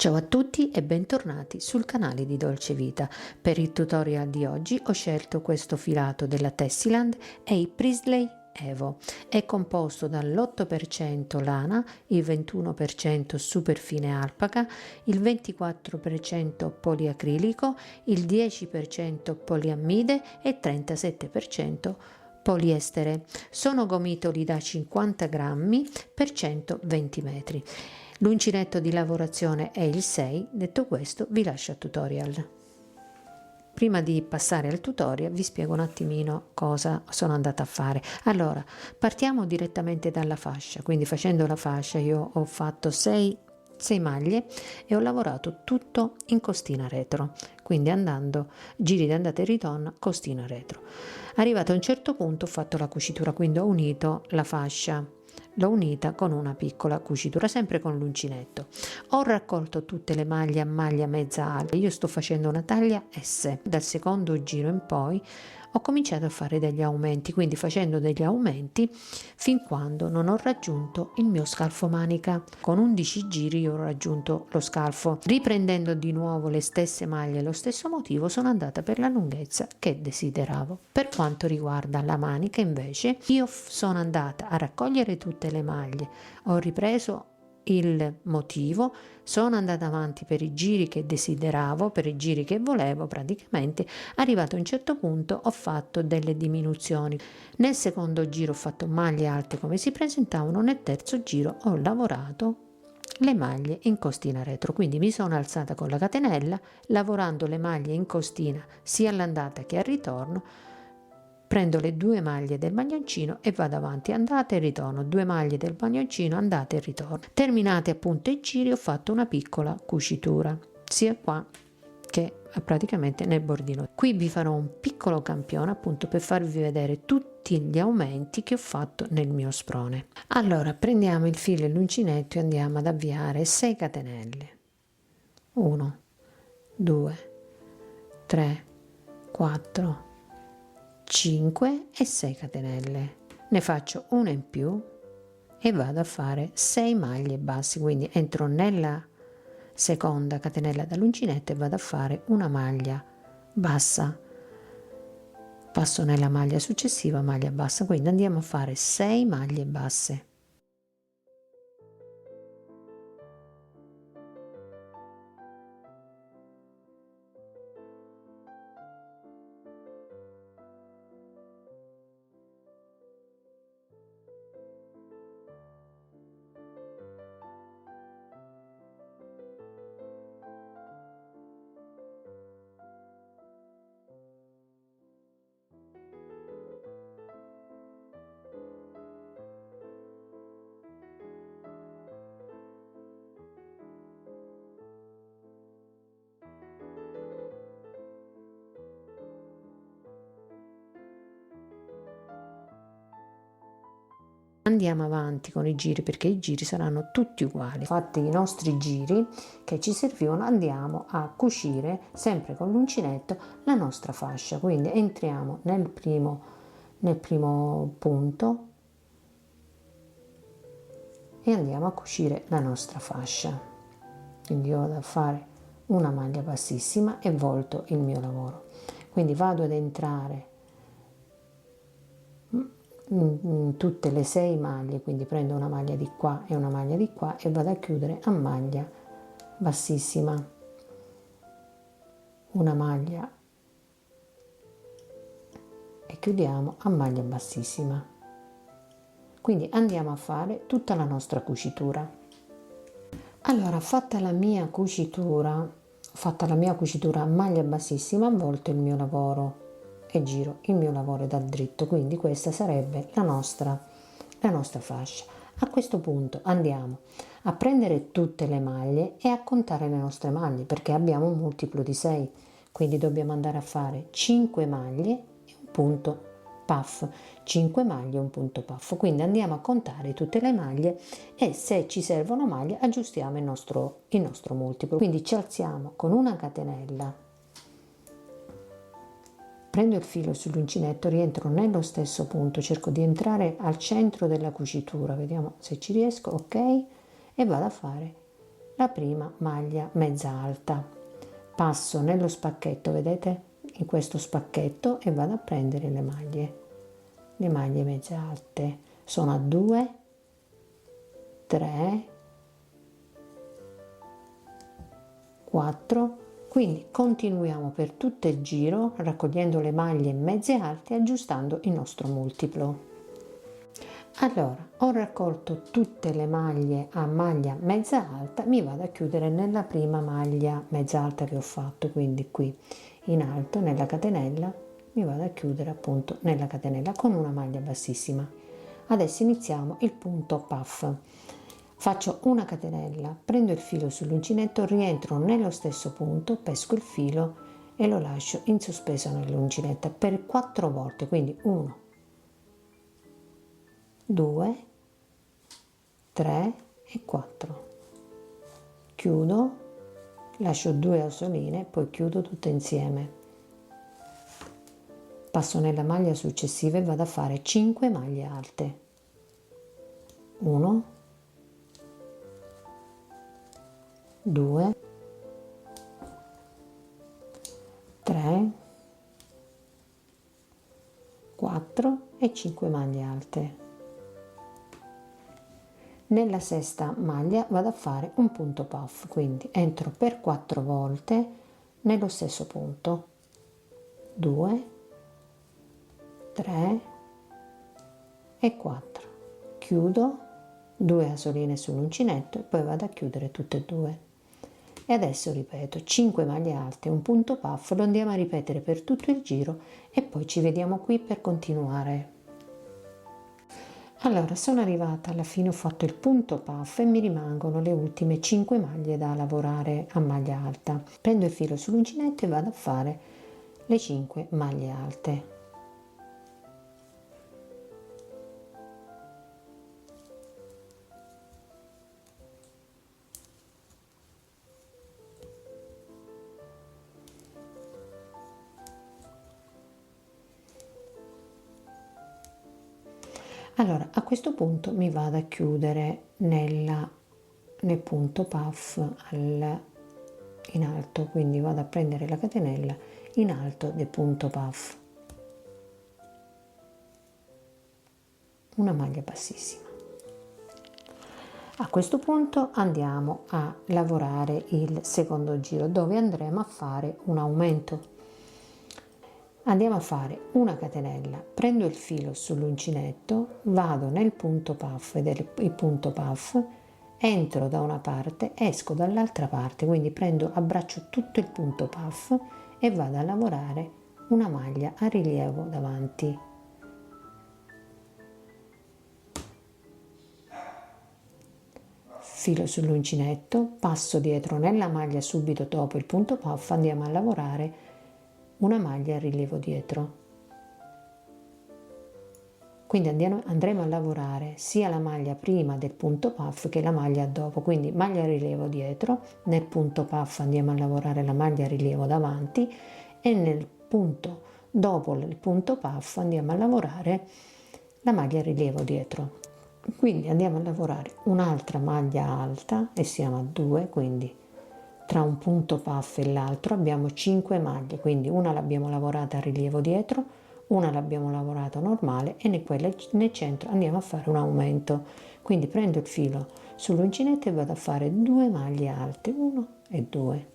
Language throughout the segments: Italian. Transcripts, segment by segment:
Ciao a tutti e bentornati sul canale di Dolce Vita. Per il tutorial di oggi ho scelto questo filato della Tessiland e i Prisley Evo. È composto dall'8% lana, il 21% superfine alpaca, il 24% poliacrilico, il 10% poliammide e 37% poliestere. Sono gomitoli da 50 grammi per 120 metri. L'uncinetto di lavorazione è il 6, detto questo vi lascio al tutorial. Prima di passare al tutorial vi spiego un attimino cosa sono andata a fare. Allora, partiamo direttamente dalla fascia, quindi facendo la fascia io ho fatto 6 maglie e ho lavorato tutto in costina retro, quindi andando giri di andata e ritorno, costina retro. Arrivato a un certo punto ho fatto la cucitura, quindi ho unito la fascia, l'ho unita con una piccola cucitura, sempre con l'uncinetto. Ho raccolto tutte le maglie a maglia mezza alta, io sto facendo una taglia S. Dal secondo giro in poi ho cominciato a fare degli aumenti, quindi facendo degli aumenti fin quando non ho raggiunto il mio scalfo manica. Con 11 giri io ho raggiunto lo scalfo. Riprendendo di nuovo le stesse maglie e lo stesso motivo sono andata per la lunghezza che desideravo. Per quanto riguarda la manica invece io sono andata a raccogliere tutte le maglie, ho ripreso il motivo, sono andata avanti per i giri che desideravo, per i giri che volevo, praticamente arrivato a un certo punto ho fatto delle diminuzioni. Nel secondo giro ho fatto maglie alte come si presentavano, nel terzo giro ho lavorato le maglie in costina retro, quindi mi sono alzata con la catenella lavorando le maglie in costina sia all'andata che al ritorno. Prendo le 2 maglie del maglioncino e vado avanti, andata e ritorno, 2 maglie del maglioncino, andata e ritorno. Terminati appunto i giri ho fatto una piccola cucitura, sia qua che praticamente nel bordino. Qui vi farò un piccolo campione appunto per farvi vedere tutti gli aumenti che ho fatto nel mio sprone. Allora prendiamo il filo e l'uncinetto e andiamo ad avviare 6 catenelle. 1, 2, 3, 4, 5 e 6 catenelle, ne faccio una in più e vado a fare 6 maglie basse, quindi entro nella seconda catenella dall'uncinetto e vado a fare una maglia bassa, passo nella maglia successiva, maglia bassa, quindi andiamo a fare 6 maglie basse. Andiamo avanti con i giri perché i giri saranno tutti uguali. Fatti i nostri giri che ci servivano, andiamo a cucire sempre con l'uncinetto la nostra fascia, quindi entriamo nel primo punto e andiamo a cucire la nostra fascia. Quindi io vado a fare una maglia bassissima e volto il mio lavoro, quindi vado ad entrare in tutte le 6 maglie, quindi prendo una maglia di qua e una maglia di qua e vado a chiudere a maglia bassissima, una maglia e chiudiamo a maglia bassissima. Quindi andiamo a fare tutta la nostra cucitura. Allora, fatta la mia cucitura a maglia bassissima, avvolto il mio lavoro e giro il mio lavoro dal dritto, quindi questa sarebbe la nostra fascia. A questo punto andiamo a prendere tutte le maglie e a contare le nostre maglie perché abbiamo un multiplo di 6, quindi dobbiamo andare a fare 5 maglie e un punto puff, 5 maglie e un punto puff, quindi andiamo a contare tutte le maglie e se ci servono maglie aggiustiamo il nostro multiplo, quindi ci alziamo con una catenella, prendo il filo sull'uncinetto, rientro nello stesso punto, cerco di entrare al centro della cucitura, vediamo se ci riesco, ok, e vado a fare la prima maglia mezza alta, passo nello spacchetto, vedete, in questo spacchetto, e vado a prendere le maglie mezze alte. Sono a 2, 3, 4, quindi continuiamo per tutto il giro raccogliendo le maglie mezze alte e aggiustando il nostro multiplo. Allora, ho raccolto tutte le maglie a maglia mezza alta, mi vado a chiudere nella prima maglia mezza alta che ho fatto, quindi qui in alto nella catenella mi vado a chiudere appunto nella catenella con una maglia bassissima. Adesso iniziamo il punto puff. Faccio una catenella, prendo il filo sull'uncinetto, rientro nello stesso punto, pesco il filo e lo lascio in sospeso nell'uncinetta per 4 volte, quindi 1, 2, 3 e 4. Chiudo, lascio 2 asoline, poi chiudo tutte insieme. Passo nella maglia successiva e vado a fare 5 maglie alte. 1, 2, 3, 4 e 5 maglie alte. Nella sesta maglia vado a fare un punto puff, quindi entro per 4 volte nello stesso punto. 2, 3 e 4. Chiudo, 2 asoline sull'uncinetto e poi vado a chiudere tutte e due. E adesso ripeto 5 maglie alte, un punto puff, lo andiamo a ripetere per tutto il giro e poi ci vediamo qui per continuare. Allora, sono arrivata alla fine, ho fatto il punto puff e mi rimangono le ultime 5 maglie da lavorare a maglia alta. Prendo il filo sull'uncinetto e vado a fare le 5 maglie alte. Allora, a questo punto mi vado a chiudere nel punto puff in alto, quindi vado a prendere la catenella in alto del punto puff, una maglia bassissima. A questo punto andiamo a lavorare il secondo giro, dove andremo a fare un aumento. Andiamo a fare una catenella, prendo il filo sull'uncinetto, vado nel punto puff, vedete il punto puff, entro da una parte, esco dall'altra parte, quindi abbraccio tutto il punto puff e vado a lavorare una maglia a rilievo davanti. Filo sull'uncinetto, passo dietro nella maglia subito dopo il punto puff, andiamo a lavorare una maglia a rilievo dietro. Quindi andremo a lavorare sia la maglia prima del punto puff che la maglia dopo, quindi maglia a rilievo dietro, nel punto puff andiamo a lavorare la maglia a rilievo davanti e nel punto dopo il punto puff andiamo a lavorare la maglia a rilievo dietro. Quindi andiamo a lavorare un'altra maglia alta e siamo a 2, quindi tra un punto puff e l'altro abbiamo 5 maglie, quindi una l'abbiamo lavorata a rilievo dietro, una l'abbiamo lavorata normale e nel centro andiamo a fare un aumento. Quindi prendo il filo sull'uncinetto e vado a fare 2 maglie alte, 1 e 2.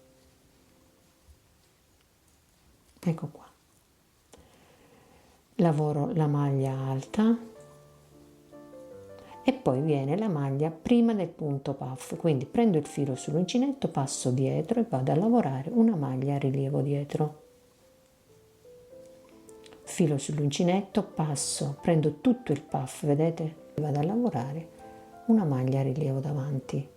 Ecco qua. Lavoro la maglia alta e poi viene la maglia prima del punto puff, quindi prendo il filo sull'uncinetto, passo dietro e vado a lavorare una maglia a rilievo dietro. Filo sull'uncinetto, passo, prendo tutto il puff, vedete? Vado a lavorare una maglia a rilievo davanti.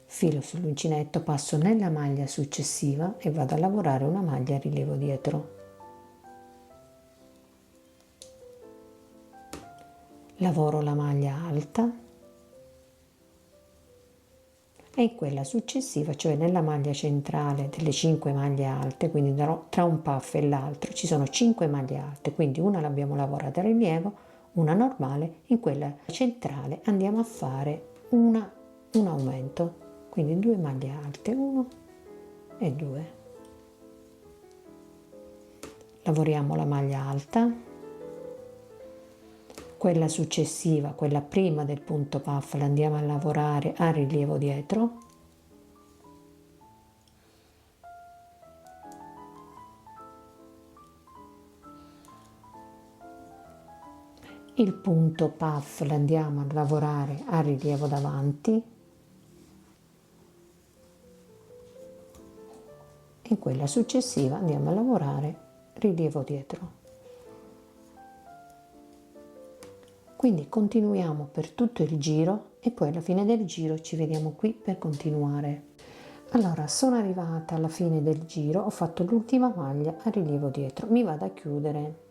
Filo sull'uncinetto, passo nella maglia successiva e vado a lavorare una maglia a rilievo dietro. Lavoro la maglia alta e in quella successiva, cioè nella maglia centrale delle 5 maglie alte, quindi tra un puff e l'altro ci sono 5 maglie alte, quindi una l'abbiamo lavorata a rilievo, una normale, in quella centrale andiamo a fare una un aumento, quindi 2 maglie alte, 1 e 2. Lavoriamo la maglia alta, quella successiva, quella prima del punto puff, la andiamo a lavorare a rilievo dietro, il punto puff lo andiamo a lavorare a rilievo davanti e quella successiva andiamo a lavorare rilievo dietro. Quindi continuiamo per tutto il giro e poi alla fine del giro ci vediamo qui per continuare. Allora, sono arrivata alla fine del giro, ho fatto l'ultima maglia a rilievo dietro, mi vado a chiudere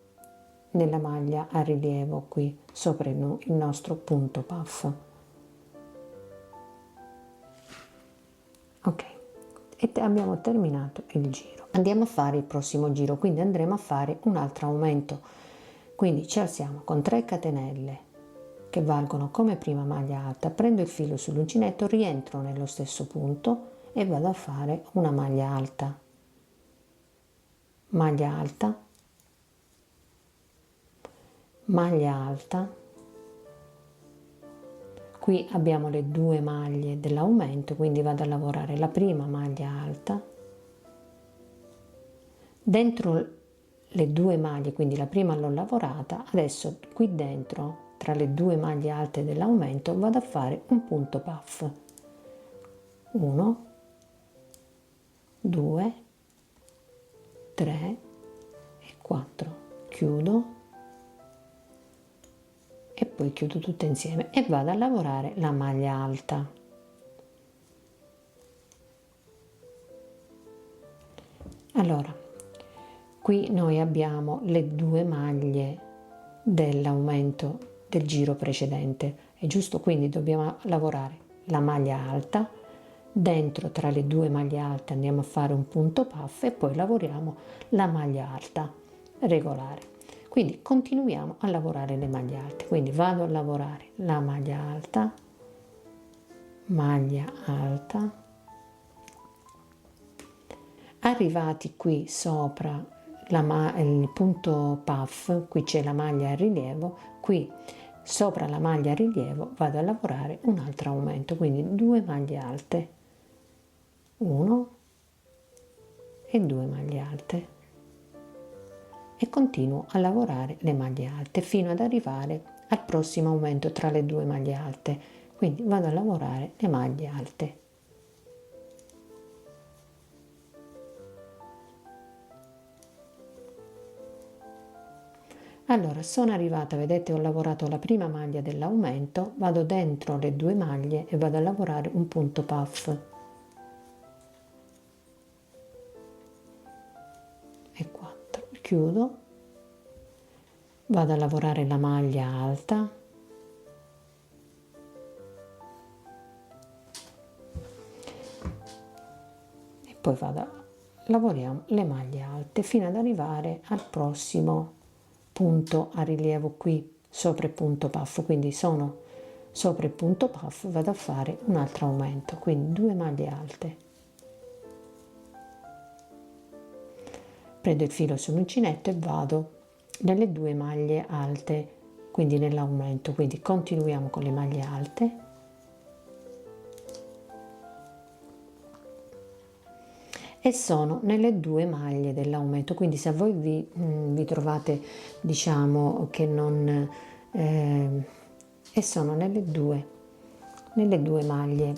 nella maglia a rilievo qui sopra il nostro punto puff. Ok, e abbiamo terminato il giro. Andiamo a fare il prossimo giro, quindi andremo a fare un altro aumento, quindi ci alziamo con 3 catenelle che valgono come prima maglia alta, prendo il filo sull'uncinetto, rientro nello stesso punto e vado a fare una maglia alta, maglia alta, maglia alta. Qui abbiamo le 2 maglie dell'aumento, quindi vado a lavorare la prima maglia alta, dentro le 2 maglie, quindi la prima l'ho lavorata, adesso qui dentro tra le 2 maglie alte dell'aumento vado a fare un punto puff, 1, 2, 3 e 4, chiudo e poi chiudo tutte insieme e vado a lavorare la maglia alta. Allora, qui noi abbiamo le 2 maglie dell'aumento del giro precedente, è giusto? Quindi dobbiamo lavorare la maglia alta, dentro tra le 2 maglie alte andiamo a fare un punto puff e poi lavoriamo la maglia alta regolare. Quindi continuiamo a lavorare le maglie alte, quindi vado a lavorare la maglia alta, arrivati qui sopra il punto puff, qui c'è la maglia a rilievo, qui sopra la maglia a rilievo vado a lavorare un altro aumento, quindi 2 maglie alte, 1 e 2 maglie alte, e continuo a lavorare le maglie alte fino ad arrivare al prossimo aumento tra le 2 maglie alte, quindi vado a lavorare le maglie alte. Allora, sono arrivata, vedete, ho lavorato la prima maglia dell'aumento, vado dentro le 2 maglie e vado a lavorare un punto puff e 4, chiudo, vado a lavorare la maglia alta, e poi lavoriamo le maglie alte fino ad arrivare al prossimo punto a rilievo qui sopra il punto puff, quindi sono sopra il punto puff, vado a fare un altro aumento, quindi 2 maglie alte, prendo il filo sull'uncinetto e vado nelle 2 maglie alte, quindi nell'aumento, quindi continuiamo con le maglie alte e sono nelle 2 maglie dell'aumento, quindi se voi vi trovate, diciamo che non e sono nelle due maglie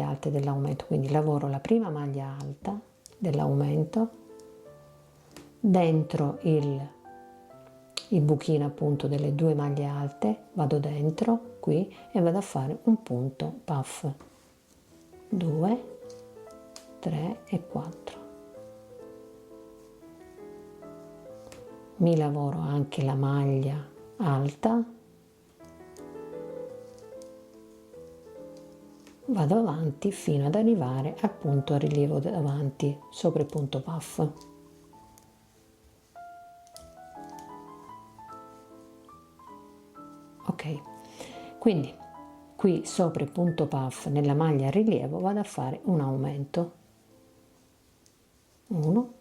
alte dell'aumento, quindi lavoro la prima maglia alta dell'aumento dentro il buchino appunto delle 2 maglie alte, vado dentro qui e vado a fare un punto puff, 2, 3 e 4. Mi lavoro anche la maglia alta, vado avanti fino ad arrivare al punto a rilievo davanti sopra il punto puff. Ok, quindi Qui sopra il punto puff nella maglia a rilievo vado a fare un aumento, 1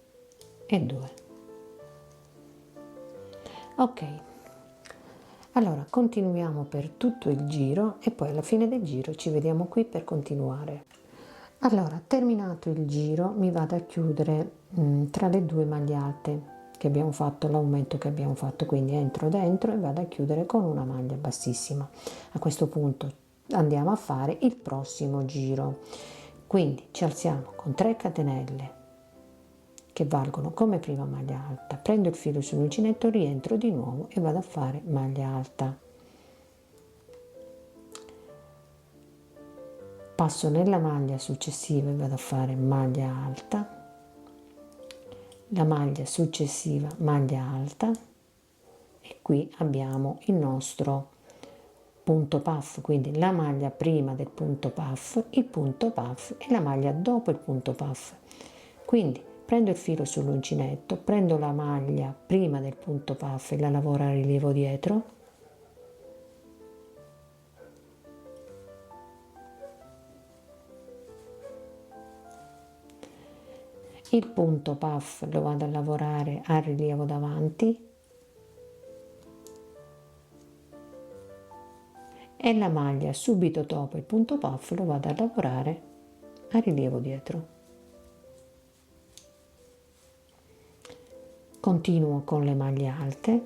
e 2. Ok, allora continuiamo per tutto il giro e poi alla fine del giro ci vediamo qui per continuare. Allora, terminato il giro mi vado a chiudere tra le due maglie alte che abbiamo fatto, l'aumento che abbiamo fatto, quindi entro dentro e vado a chiudere con una maglia bassissima. A questo punto andiamo a fare il prossimo giro, quindi ci alziamo con 3 catenelle che valgono come prima maglia alta, prendo il filo sull'uncinetto, rientro di nuovo e vado a fare maglia alta, passo nella maglia successiva e vado a fare maglia alta, la maglia successiva maglia alta e qui abbiamo il nostro punto puff, quindi la maglia prima del punto puff, il punto puff e la maglia dopo il punto puff. Quindi prendo il filo sull'uncinetto, prendo la maglia prima del punto puff e la lavoro a rilievo dietro, il punto puff lo vado a lavorare a rilievo davanti e la maglia subito dopo il punto puff lo vado a lavorare a rilievo dietro. Continuo con le maglie alte,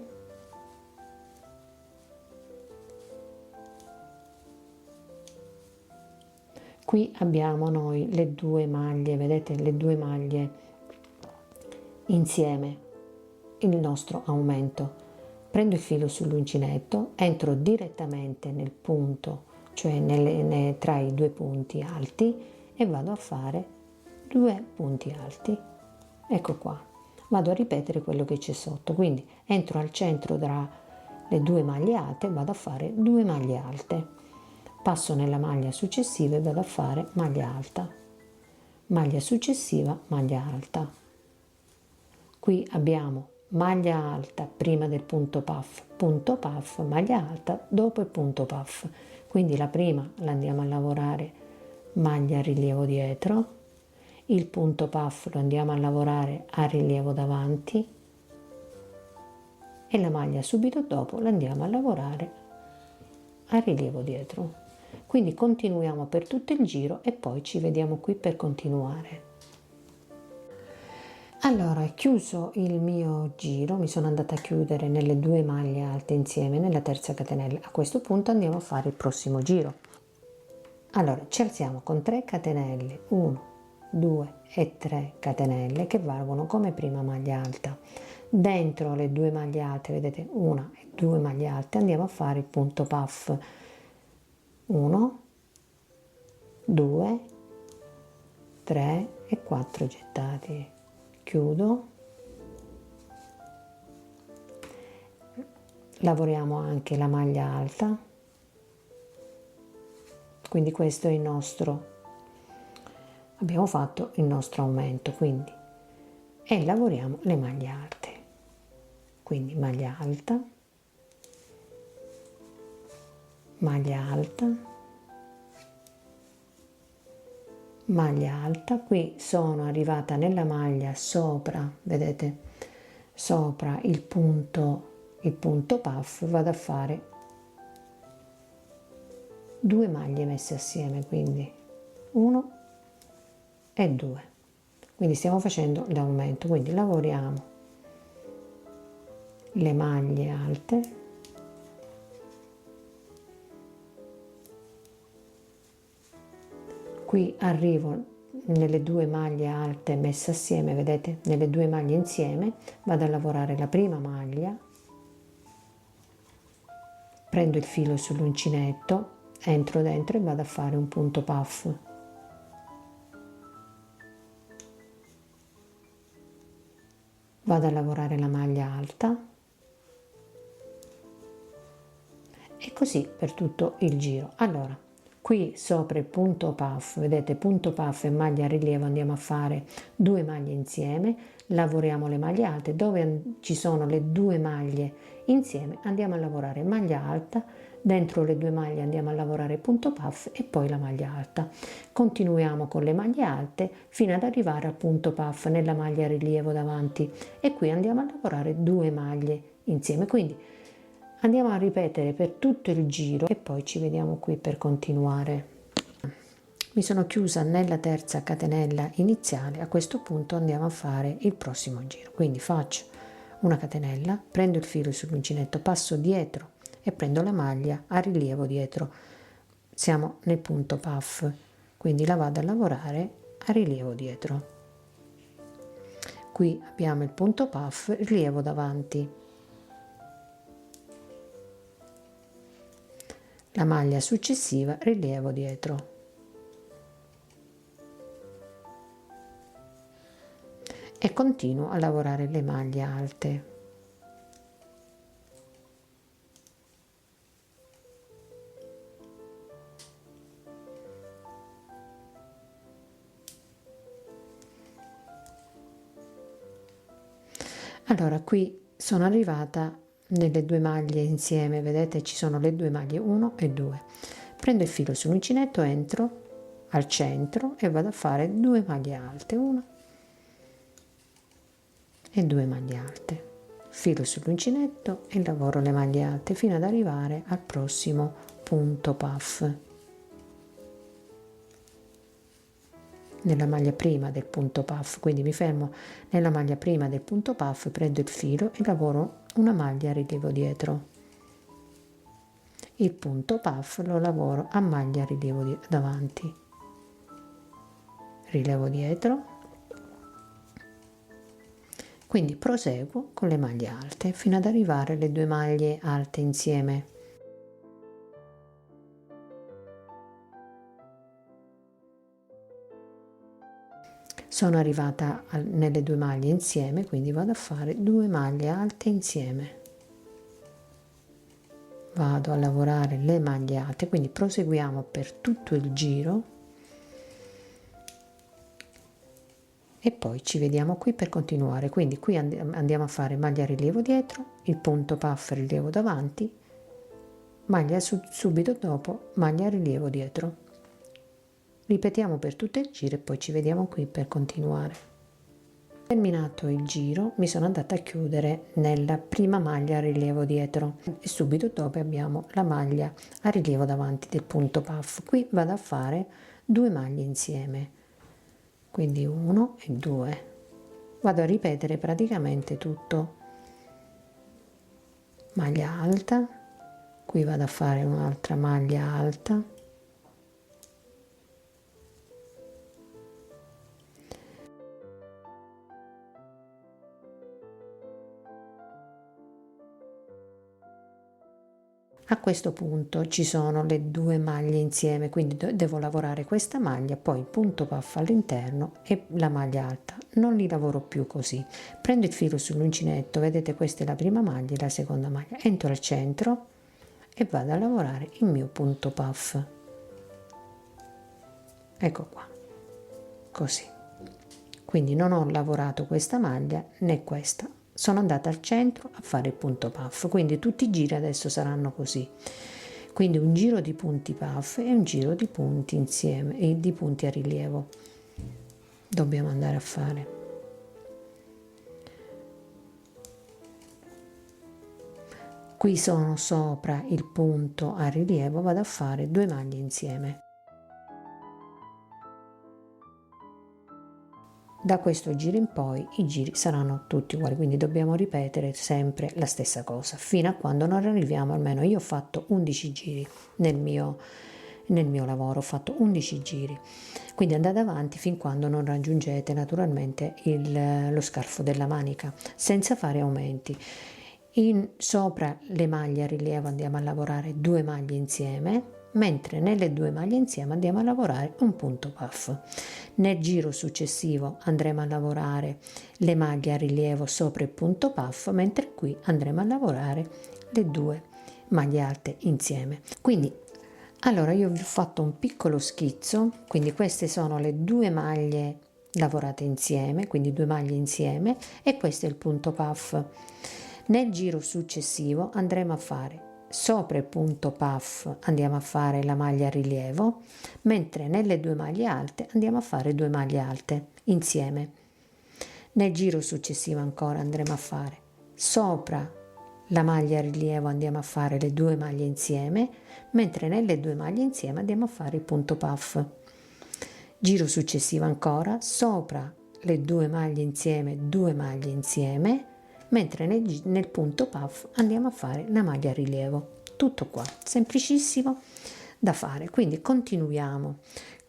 qui abbiamo noi le due maglie, vedete le due maglie insieme, il nostro aumento. Prendo il filo sull'uncinetto, entro direttamente nel punto, cioè tra i due punti alti e vado a fare 2 punti alti. Ecco qua, vado a ripetere quello che c'è sotto, quindi entro al centro tra le due maglie alte e vado a fare 2 maglie alte, passo nella maglia successiva e vado a fare maglia alta, maglia successiva, maglia alta. Qui abbiamo maglia alta prima del punto puff, maglia alta dopo il punto puff. Quindi la prima la andiamo a lavorare maglia a rilievo dietro, il punto puff lo andiamo a lavorare a rilievo davanti e la maglia subito dopo la andiamo a lavorare a rilievo dietro. Quindi continuiamo per tutto il giro e poi ci vediamo qui per continuare. Allora, chiuso il mio giro, mi sono andata a chiudere nelle due maglie alte insieme nella terza catenella. A questo punto andiamo a fare il prossimo giro. Allora, ci alziamo con 3 catenelle, 1, 2 e 3 catenelle che valgono come prima maglia alta. Dentro le due maglie alte, vedete, una e 2 maglie alte, andiamo a fare il punto puff. 1, 2, 3 e 4 gettati. Chiudo, lavoriamo anche la maglia alta, quindi questo è il nostro, abbiamo fatto il nostro aumento, quindi, e lavoriamo le maglie alte, quindi maglia alta, maglia alta, maglia alta. Qui sono arrivata nella maglia sopra, vedete, sopra il punto puff, vado a fare 2 maglie messe assieme, quindi 1 e 2, quindi stiamo facendo l'aumento, quindi lavoriamo le maglie alte, qui arrivo nelle due maglie alte messe assieme, vedete, nelle due maglie insieme, vado a lavorare la prima maglia, prendo il filo sull'uncinetto, entro dentro e vado a fare un punto puff, vado a lavorare la maglia alta e così per tutto il giro. Allora, qui sopra il punto puff, vedete, punto puff e maglia a rilievo, andiamo a fare 2 maglie insieme, lavoriamo le maglie alte, dove ci sono le 2 maglie insieme andiamo a lavorare maglia alta, Dentro le 2 maglie andiamo a lavorare punto puff e poi la maglia alta. Continuiamo con le maglie alte fino ad arrivare al punto puff nella maglia rilievo davanti, e qui andiamo a lavorare 2 maglie insieme. Quindi andiamo a ripetere per tutto il giro e poi ci vediamo qui per continuare. Mi sono chiusa nella terza catenella iniziale, a questo punto andiamo a fare il prossimo giro. Quindi faccio una catenella, prendo il filo sull'uncinetto, passo dietro e prendo la maglia a rilievo dietro. Siamo nel punto puff, quindi la vado a lavorare a rilievo dietro. Qui abbiamo il punto puff, rilievo davanti, la maglia successiva, rilievo dietro, e continuo a lavorare le maglie alte. Allora, qui sono arrivata nelle 2 maglie insieme, vedete ci sono le 2 maglie 1 e 2. Prendo il filo sull'uncinetto, entro al centro e vado a fare 2 maglie alte, 1 e 2 maglie alte, filo sull'uncinetto e lavoro le maglie alte fino ad arrivare al prossimo punto puff. Nella maglia prima del punto puff, quindi mi fermo nella maglia prima del punto puff, prendo il filo e lavoro una maglia a rilievo dietro. Il punto puff lo lavoro a maglia a rilievo davanti, rilievo dietro, quindi proseguo con le maglie alte fino ad arrivare alle 2 maglie alte insieme. Sono arrivata nelle 2 maglie insieme, quindi vado a fare 2 maglie alte insieme. Vado a lavorare le maglie alte, quindi proseguiamo per tutto il giro e poi ci vediamo qui per continuare. Quindi qui andiamo a fare maglia a rilievo dietro, il punto puff rilievo davanti, maglia subito dopo, maglia a rilievo dietro. Ripetiamo per tutto il giro e poi ci vediamo qui per continuare. Terminato il giro mi sono andata a chiudere nella prima maglia a rilievo dietro e subito dopo abbiamo la maglia a rilievo davanti del punto puff. Qui vado a fare 2 maglie insieme, quindi 1 e 2. Vado a ripetere praticamente tutto. Maglia alta, qui vado a fare un'altra maglia alta, a questo punto ci sono le 2 maglie insieme, quindi devo lavorare questa maglia, poi il punto puff all'interno e la maglia alta. Non li lavoro più così. Prendo il filo sull'uncinetto, vedete questa è la prima maglia e la seconda maglia, entro al centro e vado a lavorare il mio punto puff. Ecco qua, così. Quindi non ho lavorato questa maglia né questa. Sono andata al centro a fare il punto puff, quindi tutti i giri adesso saranno così. Quindi un giro di punti puff e un giro di punti insieme e di punti a rilievo dobbiamo andare a fare. Qui sono sopra il punto a rilievo, vado a fare 2 maglie insieme. Da questo giro in poi i giri saranno tutti uguali, quindi dobbiamo ripetere sempre la stessa cosa fino a quando non arriviamo, almeno io ho fatto 11 giri nel mio lavoro, ho fatto 11 giri, quindi andate avanti fin quando non raggiungete naturalmente lo scarfo della manica senza fare aumenti. Sopra le maglie a rilievo andiamo a lavorare 2 maglie insieme, mentre nelle 2 maglie insieme andiamo a lavorare un punto puff. Nel giro successivo andremo a lavorare le maglie a rilievo sopra il punto puff, mentre qui andremo a lavorare le 2 maglie alte insieme. Quindi allora io vi ho fatto un piccolo schizzo, quindi queste sono le 2 maglie lavorate insieme, quindi 2 maglie insieme, e questo è il punto puff. Nel giro successivo andremo a fare sopra il punto puff andiamo a fare la maglia a rilievo, mentre nelle 2 maglie alte andiamo a fare 2 maglie alte insieme. Nel giro successivo ancora andremo a fare sopra la maglia a rilievo, andiamo a fare le 2 maglie insieme, mentre nelle 2 maglie insieme andiamo a fare il punto puff. Giro successivo ancora sopra le 2 maglie insieme, 2 maglie insieme, mentre nel punto puff andiamo a fare la maglia a rilievo. Tutto qua, semplicissimo da fare. Quindi continuiamo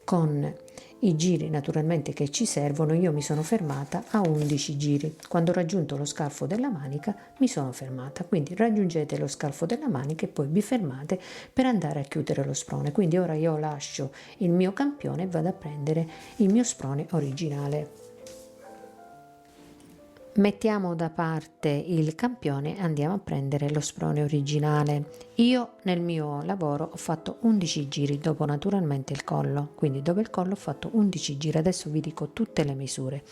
con i giri naturalmente che ci servono. Io mi sono fermata a 11 giri. Quando ho raggiunto lo scalfo della manica mi sono fermata, quindi raggiungete lo scalfo della manica e poi vi fermate per andare a chiudere lo sprone. Quindi ora io lascio il mio campione e vado a prendere il mio sprone originale. Mettiamo da parte il campione e andiamo a prendere lo sprone originale. Io nel mio lavoro ho fatto 11 giri dopo naturalmente il collo, quindi dopo il collo ho fatto 11 giri. Adesso vi dico tutte le misure.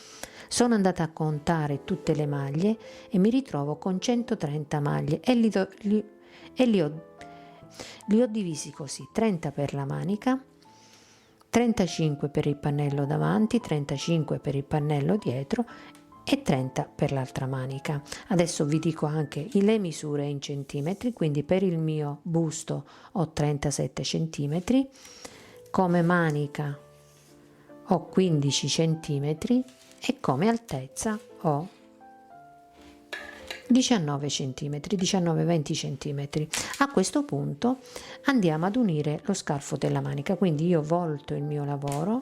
Sono andata a contare tutte le maglie e mi ritrovo con 130 maglie e li ho divisi così: 30 per la manica, 35 per il pannello davanti, 35 per il pannello dietro e 30 per l'altra manica. Adesso vi dico anche le misure in centimetri, quindi per il mio busto ho 37 centimetri, come manica ho 15 centimetri e come altezza ho 19 centimetri, 19-20 centimetri. A questo punto andiamo ad unire lo scalfo della manica, quindi io volto il mio lavoro,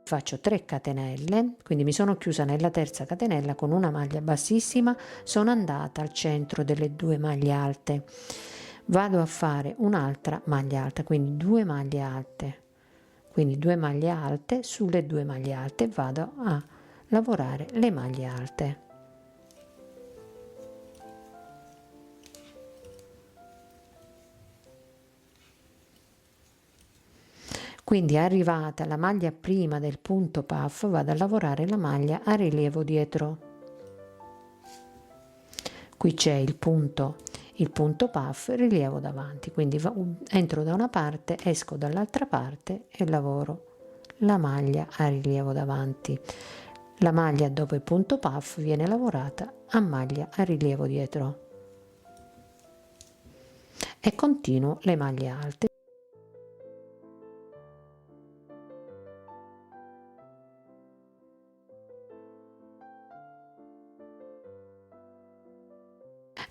faccio 3 catenelle, quindi mi sono chiusa nella terza catenella con una maglia bassissima, sono andata al centro delle 2 maglie alte, vado a fare un'altra maglia alta, quindi 2 maglie alte, quindi 2 maglie alte sulle 2 maglie alte, vado a lavorare le maglie alte. Quindi arrivata la maglia prima del punto puff vado a lavorare la maglia a rilievo dietro. Qui c'è il punto puff, rilievo davanti, quindi entro da una parte, esco dall'altra parte e lavoro la maglia a rilievo davanti. La maglia dopo il punto puff viene lavorata a maglia a rilievo dietro e continuo le maglie alte.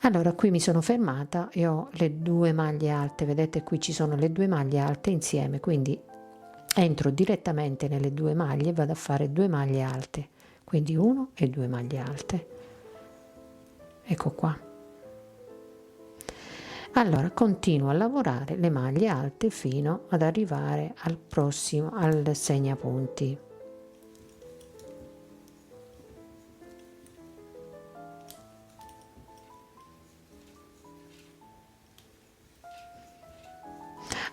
Allora qui mi sono fermata e ho le 2 maglie alte, vedete qui ci sono le 2 maglie alte insieme, quindi entro direttamente nelle 2 maglie e vado a fare 2 maglie alte, quindi 1 e 2 maglie alte. Ecco qua. Allora continuo a lavorare le maglie alte fino ad arrivare al segnapunti.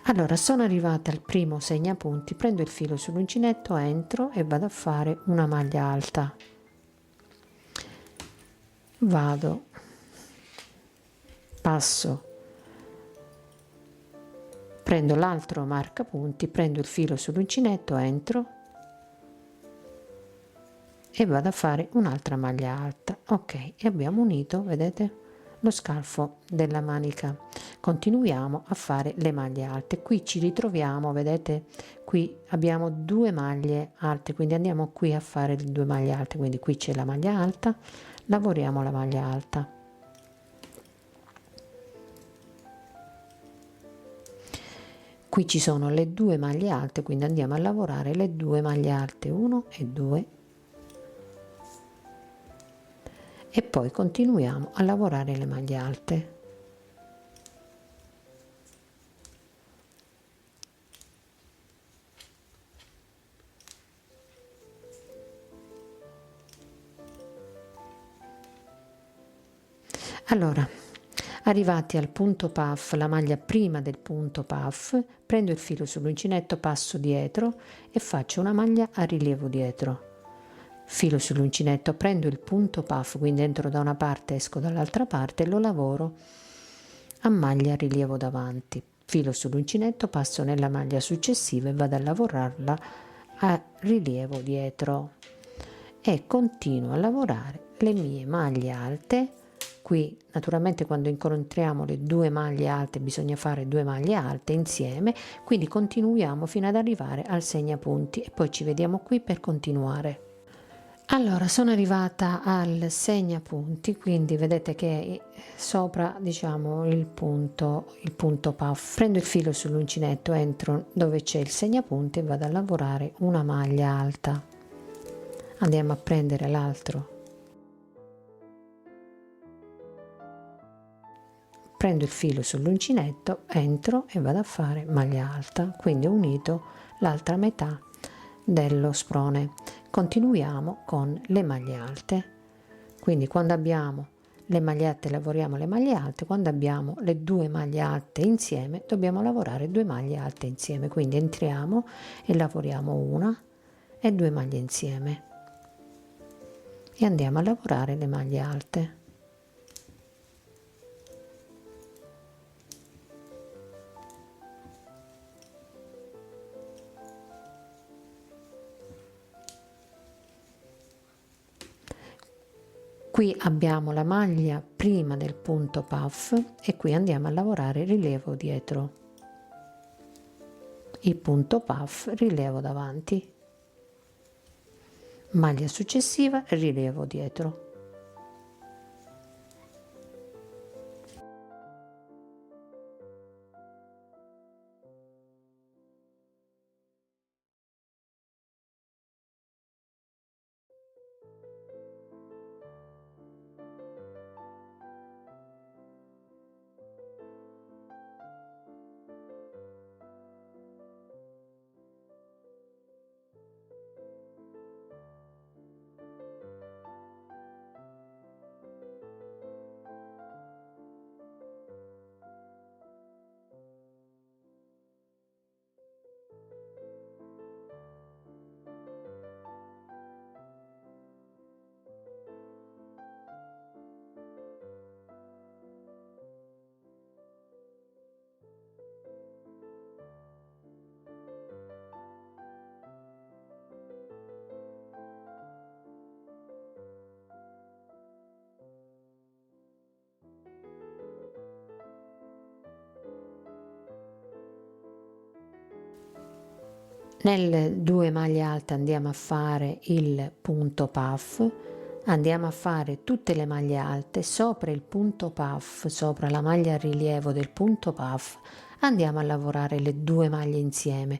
Allora sono arrivata al primo segnapunti, prendo il filo sull'uncinetto, entro e vado a fare una maglia alta, vado, passo, prendo l'altro marcapunti, prendo il filo sull'uncinetto, entro e vado a fare un'altra maglia alta. Ok, e abbiamo unito, vedete, lo scalfo della manica. Continuiamo a fare le maglie alte. Qui ci ritroviamo, vedete, qui abbiamo 2 maglie alte, quindi andiamo qui a fare le 2 maglie alte, quindi qui c'è la maglia alta, lavoriamo la maglia alta. Qui ci sono le 2 maglie alte, quindi andiamo a lavorare le 2 maglie alte, 1 e 2, e poi continuiamo a lavorare le maglie alte. Allora, arrivati al punto puff, la maglia prima del punto puff, prendo il filo sull'uncinetto, passo dietro e faccio una maglia a rilievo dietro. filo sull'uncinetto, prendo il punto puff, quindi entro da una parte, esco dall'altra parte, e lo lavoro a maglia rilievo davanti, filo sull'uncinetto, passo nella maglia successiva e vado a lavorarla a rilievo dietro e continuo a lavorare le mie maglie alte. Qui naturalmente quando incontriamo le due maglie alte bisogna fare 2 maglie alte insieme, quindi continuiamo fino ad arrivare al segnapunti e poi ci vediamo qui per continuare. Allora, sono arrivata al segnapunti, quindi vedete che sopra, diciamo, il punto puff, prendo il filo sull'uncinetto, entro dove c'è il segnapunti e vado a lavorare una maglia alta. Andiamo a prendere l'altro, prendo il filo sull'uncinetto, entro e vado a fare maglia alta, quindi ho unito l'altra metà dello sprone. Continuiamo con le maglie alte, quindi quando abbiamo le maglie alte lavoriamo le maglie alte, quando abbiamo le 2 maglie alte insieme dobbiamo lavorare 2 maglie alte insieme, quindi entriamo e lavoriamo una e 2 maglie insieme e andiamo a lavorare le maglie alte. Qui abbiamo la maglia prima del punto puff e qui andiamo a lavorare rilievo dietro, il punto puff, rilievo davanti, maglia successiva, rilievo dietro. Nelle 2 maglie alte andiamo a fare il punto puff, andiamo a fare tutte le maglie alte, sopra il punto puff, sopra la maglia a rilievo del punto puff, andiamo a lavorare le 2 maglie insieme.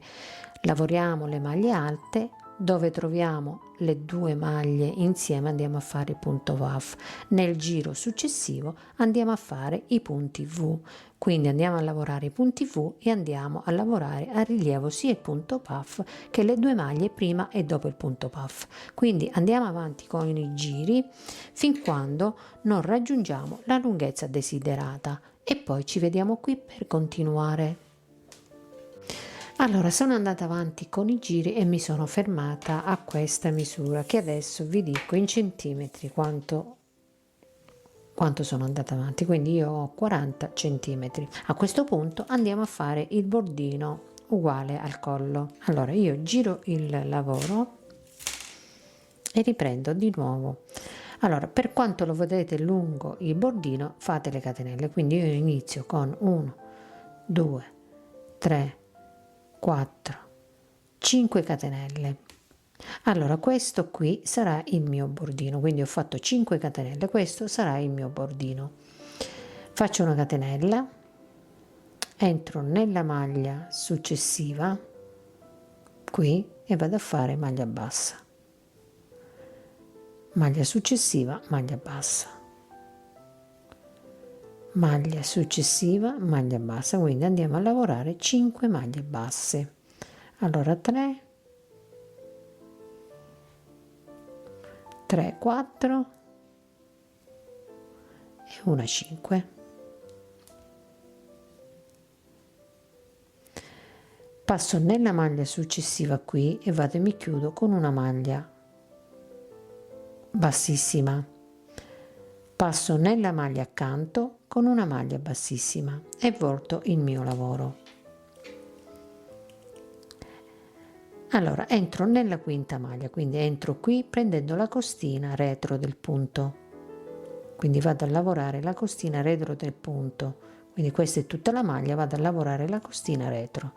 Lavoriamo le maglie alte, dove troviamo le 2 maglie insieme andiamo a fare il punto puff. Nel giro successivo andiamo a fare i punti V, quindi andiamo a lavorare i punti V e andiamo a lavorare a rilievo sia il punto puff che le 2 maglie prima e dopo il punto puff. Quindi andiamo avanti con i giri fin quando non raggiungiamo la lunghezza desiderata e poi ci vediamo qui per continuare. Allora, sono andata avanti con i giri e mi sono fermata a questa misura che adesso vi dico in centimetri quanto sono andata avanti, quindi io ho 40 centimetri. A questo punto andiamo a fare il bordino uguale al collo. Allora io giro il lavoro e riprendo di nuovo. Allora, per quanto lo vedete lungo il bordino fate le catenelle, quindi io inizio con 1 2 3 4 5 catenelle. Allora questo qui sarà il mio bordino, quindi ho fatto 5 catenelle, questo sarà il mio bordino. Faccio una catenella, entro nella maglia successiva qui e vado a fare maglia bassa, maglia successiva, maglia bassa, maglia successiva, maglia bassa, quindi andiamo a lavorare 5 maglie basse. Allora 3 3 4 e una 5. Passo nella maglia successiva qui e vado e mi chiudo con una maglia bassissima, passo nella maglia accanto con una maglia bassissima e volto il mio lavoro. Allora entro nella quinta maglia, quindi entro qui prendendo la costina retro del punto, quindi vado a lavorare la costina retro del punto, quindi questa è tutta la maglia, vado a lavorare la costina retro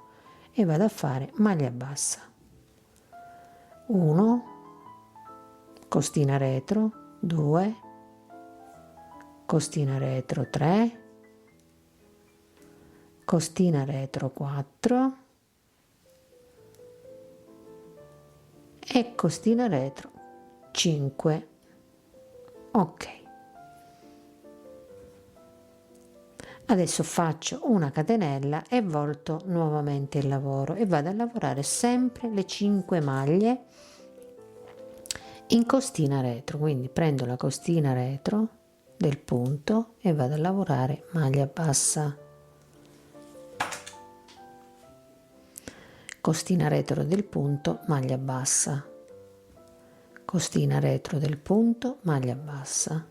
e vado a fare maglia bassa, 1, costina retro, 2, costina retro, 3, costina retro, 4 e costina retro 5. Ok, adesso faccio una catenella e volto nuovamente il lavoro e vado a lavorare sempre le 5 maglie in costina retro, quindi prendo la costina retro del punto e vado a lavorare maglia bassa, costina retro del punto, maglia bassa, costina retro del punto, maglia bassa,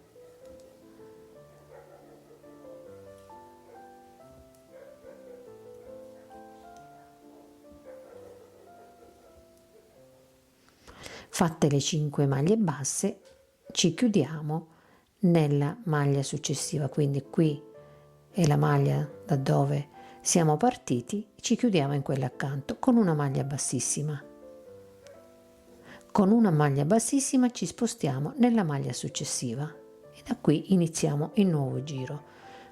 fatte le 5 maglie basse ci chiudiamo nella maglia successiva, quindi qui è la maglia da dove siamo partiti, ci chiudiamo in quella accanto con una maglia bassissima. Con una maglia bassissima ci spostiamo nella maglia successiva e da qui iniziamo il nuovo giro.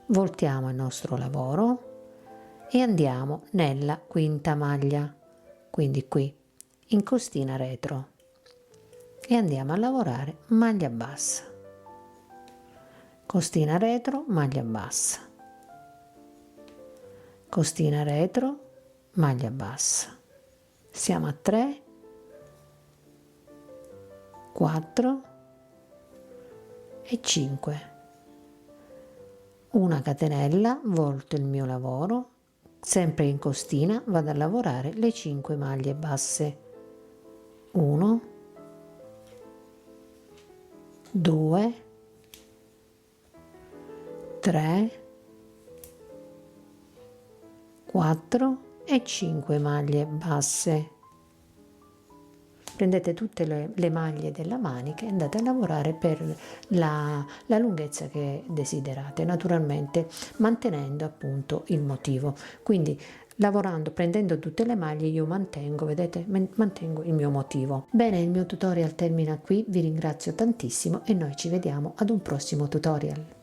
Voltiamo il nostro lavoro e andiamo nella quinta maglia, quindi qui in costina retro, e andiamo a lavorare maglia bassa, costina retro, maglia bassa, costina retro, maglia bassa. Siamo a 3, 4 e 5. Una catenella, volto il mio lavoro, sempre in costina vado a lavorare le 5 maglie basse, 1, 2, 3, 4 e 5 maglie basse. Prendete tutte le maglie della manica e andate a lavorare per la lunghezza che desiderate, naturalmente mantenendo appunto il motivo. Quindi lavorando, prendendo tutte le maglie, io mantengo, vedete, mantengo il mio motivo. Bene, il mio tutorial termina qui, vi ringrazio tantissimo e noi ci vediamo ad un prossimo tutorial.